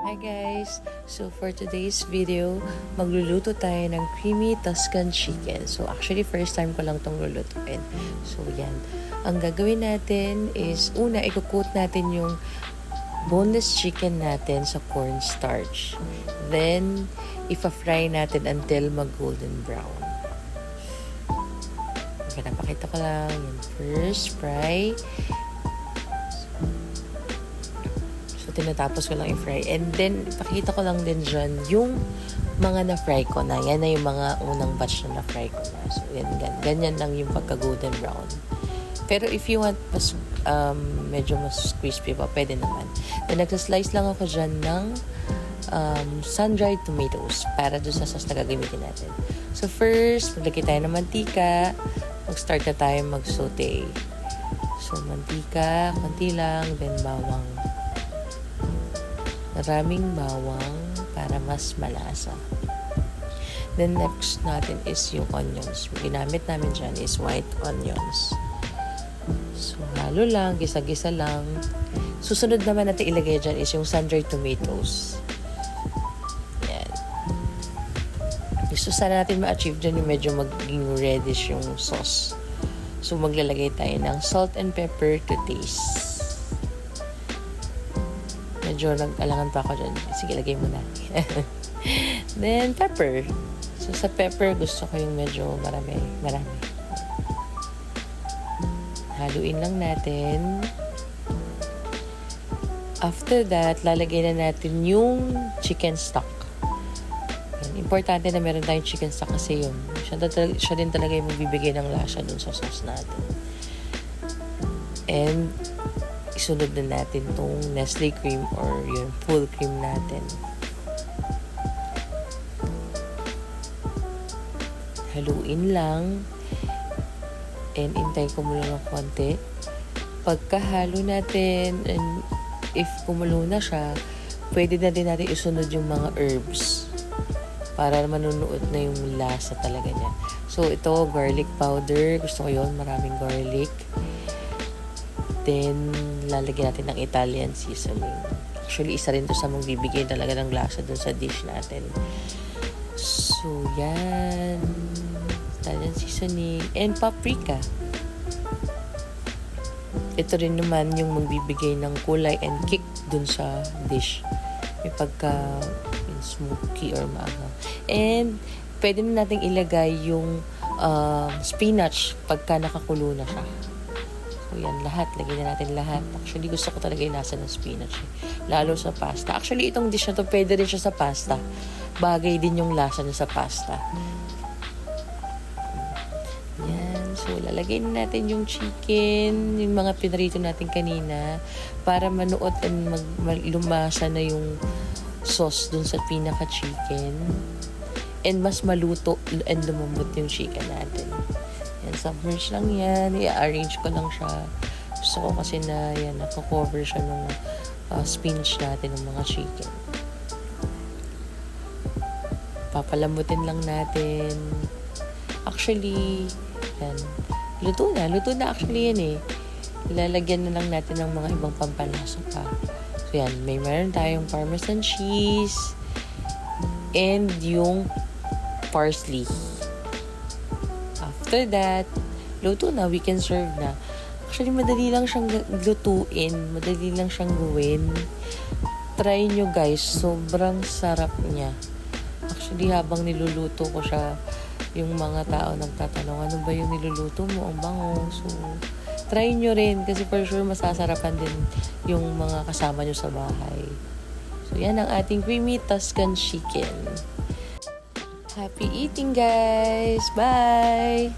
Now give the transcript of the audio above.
Hi guys! So for today's video, magluluto tayo ng creamy Tuscan chicken. So actually first time ko lang itong lulutuin. So yan. Ang gagawin natin is una i-coat natin yung boneless chicken natin sa cornstarch. Then ipa-fry natin until mag-golden brown. Okay, napakita ko lang yung first fry. Tinatapos ko lang i-fry. And then, pakita ko lang din dyan yung mga na-fry ko na. Yan na yung mga unang batch na na-fry ko na. So, yan, ganyan lang yung pagka-golden brown. Pero if you want mas, medyo mas crispy pa, pwede naman. Then, nagsaslice lang ako dyan ng sun-dried tomatoes para doon sa sauce na gagamitin natin. So, first, maglagay tayo ng mantika. Mag-start na tayo mag-saute. So, mantika, konti lang, then bawang. Maraming bawang para mas malasa. Then next natin is yung onions. Ginamit namin dyan is white onions. So halo lang, gisa-gisa lang. Susunod naman natin ilagay dyan is yung sun-dried tomatoes. Yan. Gusto sana natin ma-achieve dyan yung medyo maging reddish yung sauce. So maglalagay tayo ng salt and pepper to taste. Medyo nag-alangan pa ako dyan. Sige, lagay mo na. Then, pepper. So, sa pepper, gusto ko yung medyo marami. Haluin lang natin. After that, lalagay na natin yung chicken stock. Importante na meron tayong chicken stock kasi yun. Siya din talaga yung magbibigay ng lasa dun sa sauce natin. And, isunod na natin tong Nestle cream or yung full cream natin. Haluin lang. And intay ko muna ng konti. Pagkahalo natin, and if kumulo na siya, pwede na din natin isunod yung mga herbs para manunuot na yung lasa talaga niya. So, ito, garlic powder. Gusto ko yun. Maraming garlic. Then, lalagyan natin ng Italian seasoning. Actually, isa rin to sa magbibigay talaga ng lasa dun sa dish natin. So, yan. Italian seasoning. And paprika. Ito rin naman yung magbibigay ng kulay and kick dun sa dish. May pagka smoky or maaga. And, pwede na natin ilagay yung spinach pagka nakakulo na siya. So, yan, lahat. Lagyan na natin lahat. Actually, gusto ko talaga yung lasa ng spinach. Lalo sa pasta. Actually, itong dish na to, pwede rin siya sa pasta. Bagay din yung lasa niya sa pasta. Yan. So, lalagay na natin yung chicken, yung mga pinarito natin kanina, para manuot and lumasa na yung sauce dun sa pinaka-chicken. And mas maluto and lumambot yung chicken natin. Yan, submerge lang yan. I-arrange ko lang siya. Gusto ko kasi na yan, nako-cover siya ng spinach natin ng mga chicken. Papalambutin lang natin. Actually, yan. Luto na. Luto na actually yan eh. Lalagyan na lang natin ng mga ibang pampalasa pa. So yan, meron tayong parmesan cheese and yung parsley. After that, luto na, we can serve na. Actually, madali lang siyang lutuin, madali lang siyang gawin. Try nyo guys, sobrang sarap niya. Actually, habang niluluto ko siya, yung mga tao nagtatanong, ano ba yung niluluto mo? Ang bango. So, try nyo rin kasi for sure masasarapan din yung mga kasama nyo sa bahay. So, yan ang ating creamy Tuscan chicken. Happy eating, guys! Bye!